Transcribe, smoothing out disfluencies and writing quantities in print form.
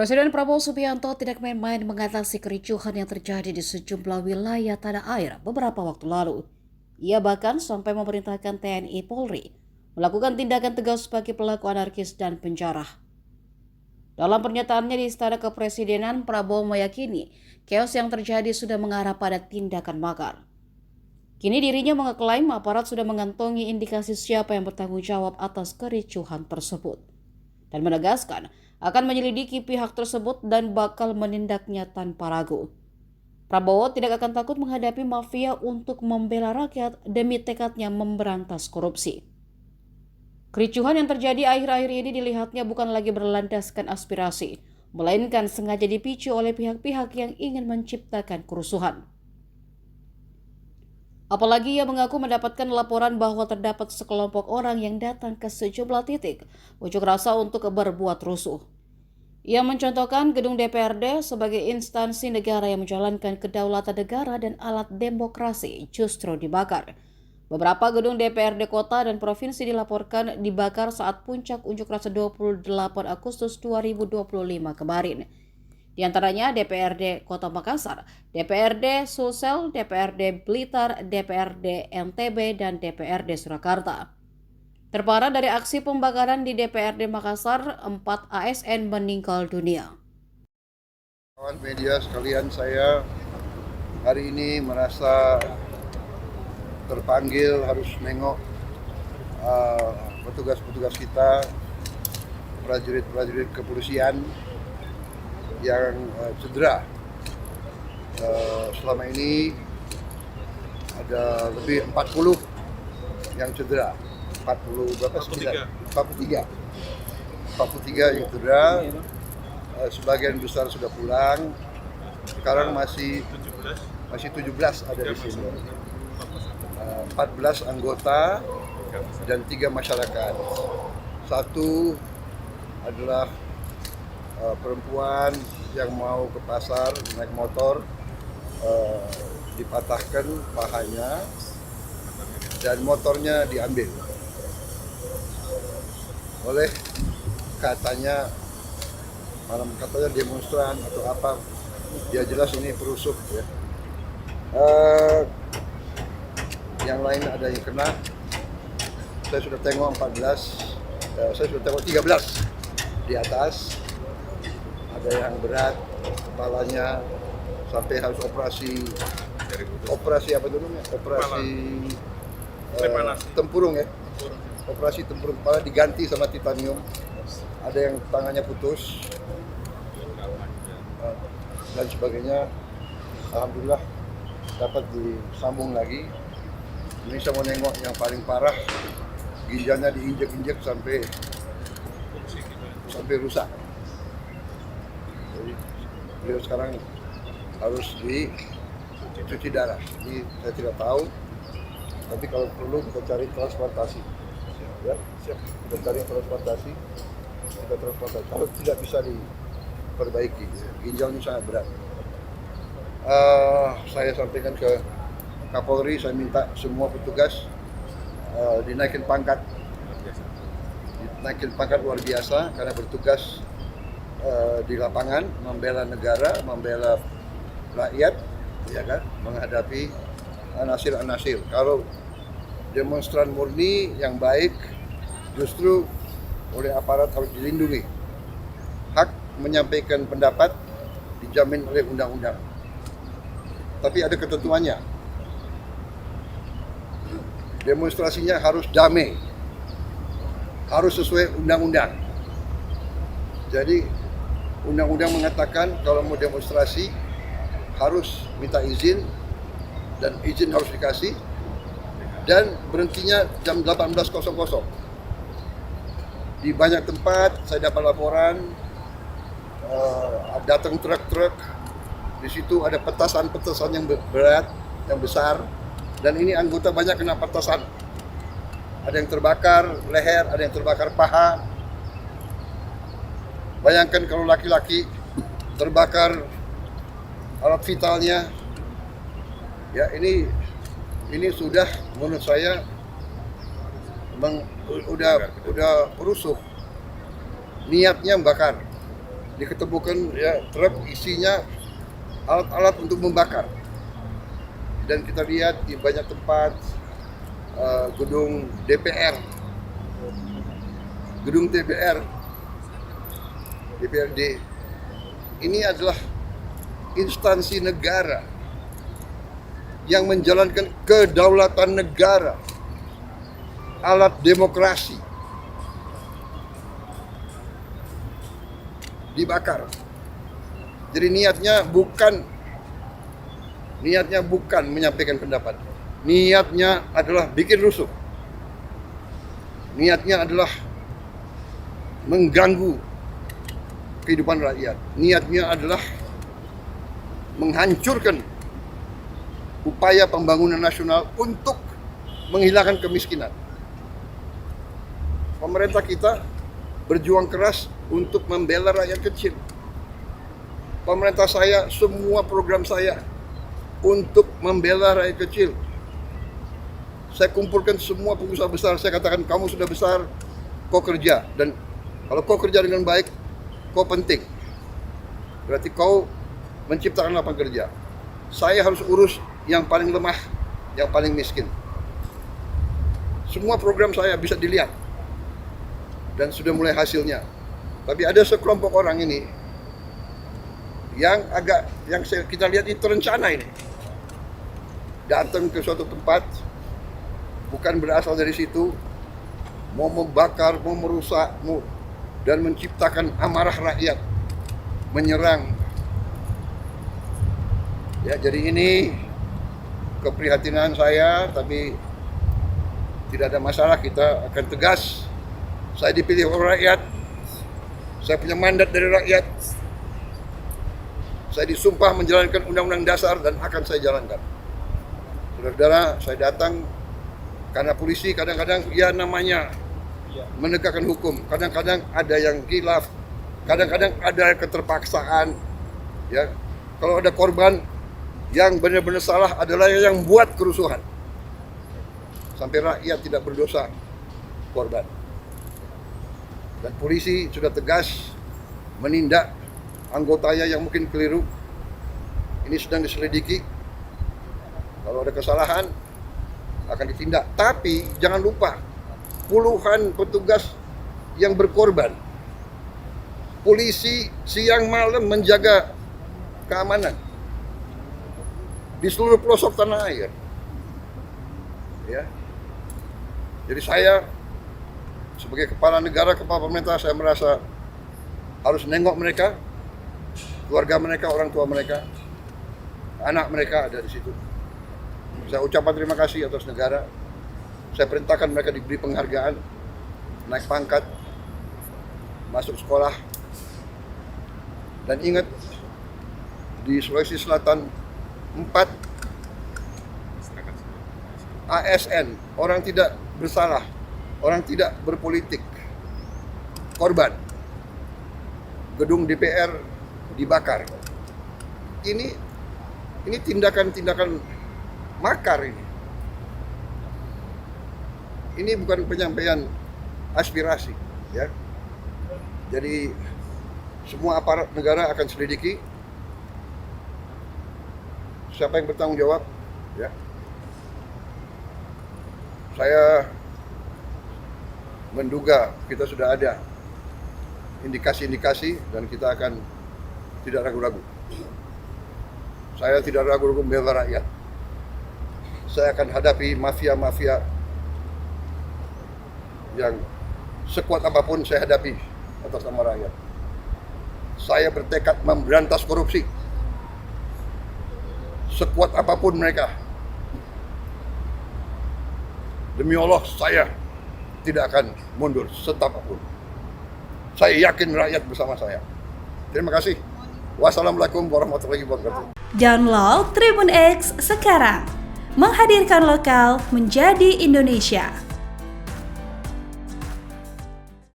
Presiden Prabowo Subianto tidak main-main mengatasi kericuhan yang terjadi di sejumlah wilayah tanah air beberapa waktu lalu. Ia bahkan sampai memerintahkan TNI Polri melakukan tindakan tegas bagi pelaku anarkis dan penjara. Dalam pernyataannya di Istana Kepresidenan, Prabowo meyakini chaos yang terjadi sudah mengarah pada tindakan makar. Kini dirinya mengeklaim aparat sudah mengantongi indikasi siapa yang bertanggung jawab atas kericuhan tersebut dan menegaskan akan menyelidiki pihak tersebut dan bakal menindaknya tanpa ragu. Prabowo tidak akan takut menghadapi mafia untuk membela rakyat demi tekadnya memberantas korupsi. Kericuhan yang terjadi akhir-akhir ini dilihatnya bukan lagi berlandaskan aspirasi, melainkan sengaja dipicu oleh pihak-pihak yang ingin menciptakan kerusuhan. Apalagi ia mengaku mendapatkan laporan bahwa terdapat sekelompok orang yang datang ke sejumlah titik unjuk rasa untuk berbuat rusuh. Ia mencontohkan gedung DPRD sebagai instansi negara yang menjalankan kedaulatan negara dan alat demokrasi justru dibakar. Beberapa gedung DPRD kota dan provinsi dilaporkan dibakar saat puncak unjuk rasa 28 Agustus 2025 kemarin. Di antaranya DPRD Kota Makassar, DPRD Sulsel, DPRD Blitar, DPRD NTB, dan DPRD Surakarta. Terparah dari aksi pembakaran di DPRD Makassar, 4 ASN meninggal dunia. Kawan media sekalian, saya hari ini merasa terpanggil harus nengok petugas-petugas kita, prajurit-prajurit kepolisian yang cedera. Selama ini ada lebih 40 yang cedera. 40 berapa? 43 yang cedera. Sebagian besar sudah pulang. Sekarang masih 17 ada di sini. 14 anggota dan 3 masyarakat. Satu adalah perempuan yang mau ke pasar naik motor, dipatahkan pahanya dan motornya diambil oleh katanya demonstran atau apa, dia jelas ini perusuh ya. Yang lain ada yang kena, saya sudah tengok 14, saya sudah tengok 13 di atas. Ada yang berat, kepalanya sampai harus operasi apa itu namanya? Operasi tempurung ya. Operasi tempurung kepala diganti sama titanium. Ada yang tangannya putus dan sebagainya. Alhamdulillah dapat disambung lagi. Ini saya mau nengok yang paling parah, ginjalnya diinjek-injek sampai rusak. Jadi beliau sekarang harus dicuci darah. Jadi saya tidak tahu, tapi kalau perlu kita cari transplantasi. Ya, siap. Kita cari transplantasi. Kalau tidak bisa diperbaiki, ginjalnya sangat berat. Saya sampaikan ke Kapolri, saya minta semua petugas dinaikin pangkat luar biasa karena bertugas di lapangan membela negara, membela rakyat, ya kan, menghadapi anasir-anasir. Kalau demonstran murni yang baik justru oleh aparat harus dilindungi. Hak menyampaikan pendapat dijamin oleh undang-undang. Tapi ada ketentuannya. Demonstrasinya harus damai. Harus sesuai undang-undang. Jadi undang-undang mengatakan kalau mau demonstrasi harus minta izin dan izin harus dikasih dan berhentinya jam 18.00. Di banyak tempat saya dapat laporan datang truk-truk, di situ ada petasan-petasan yang berat, yang besar, dan ini anggota banyak kena petasan. Ada yang terbakar leher, ada yang terbakar paha. Bayangkan kalau laki-laki terbakar alat vitalnya. Ya, ini sudah menurut saya udah rusuh. Niatnya membakar. diketemukan ya truk isinya alat-alat untuk membakar. Dan kita lihat di banyak tempat gedung DPR, gedung DPRD ini adalah instansi negara yang menjalankan kedaulatan negara, alat demokrasi dibakar. Jadi niatnya bukan menyampaikan pendapat. Niatnya adalah bikin rusuh. Niatnya adalah mengganggu kehidupan rakyat. Niatnya adalah menghancurkan upaya pembangunan nasional untuk menghilangkan kemiskinan. Pemerintah kita berjuang keras untuk membela rakyat kecil. Pemerintah saya, semua program saya untuk membela rakyat kecil. Saya kumpulkan semua pengusaha besar, saya katakan kamu sudah besar, kau kerja. Dan kalau kau kerja dengan baik, kau penting. Berarti kau menciptakan lapangan kerja. Saya harus urus yang paling lemah, yang paling miskin. Semua program saya bisa dilihat. Dan sudah mulai hasilnya. Tapi ada sekelompok orang ini yang kita lihat itu terencana ini. Datang ke suatu tempat, bukan berasal dari situ, mau membakar, mau merusak, dan menciptakan amarah rakyat, menyerang. Ya, jadi ini keprihatinan saya, tapi tidak ada masalah, kita akan tegas. Saya dipilih oleh rakyat, saya punya mandat dari rakyat, saya disumpah menjalankan undang-undang dasar dan akan saya jalankan. Saudara-saudara, saya datang karena polisi kadang-kadang ya namanya menegakkan hukum, kadang-kadang ada yang khilaf, kadang-kadang ada keterpaksaan. Ya, kalau ada korban yang benar-benar salah adalah yang buat kerusuhan, sampai rakyat tidak berdosa korban. Dan polisi sudah tegas menindak anggotanya yang mungkin keliru. Ini sedang diselidiki. Kalau ada kesalahan akan ditindak. Tapi jangan lupa puluhan petugas yang berkorban. Polisi siang malam menjaga keamanan di seluruh pelosok tanah air. Ya. Jadi saya sebagai kepala negara, kepala pemerintah, saya merasa harus nengok mereka, keluarga mereka, orang tua mereka, anak mereka ada di situ. Saya ucapkan terima kasih atas negara. Saya perintahkan mereka diberi penghargaan, naik pangkat, masuk sekolah. Dan ingat, di Sulawesi Selatan 4 ASN, orang tidak bersalah, orang tidak berpolitik, korban. Gedung DPR dibakar. Ini tindakan-tindakan makar ini. Ini bukan penyampaian aspirasi, ya. Jadi semua aparat negara akan selidiki siapa yang bertanggung jawab, ya. Saya menduga kita sudah ada indikasi-indikasi dan kita akan tidak ragu-ragu. Saya tidak ragu-ragu membela rakyat. Saya akan hadapi mafia-mafia yang sekuat apapun saya hadapi atas nama rakyat. Saya bertekad memberantas korupsi. Sekuat apapun mereka. Demi Allah, saya tidak akan mundur setapapun. Saya yakin rakyat bersama saya. Terima kasih. Wassalamualaikum warahmatullahi wabarakatuh. Download Tribun X sekarang. Menghadirkan lokal menjadi Indonesia.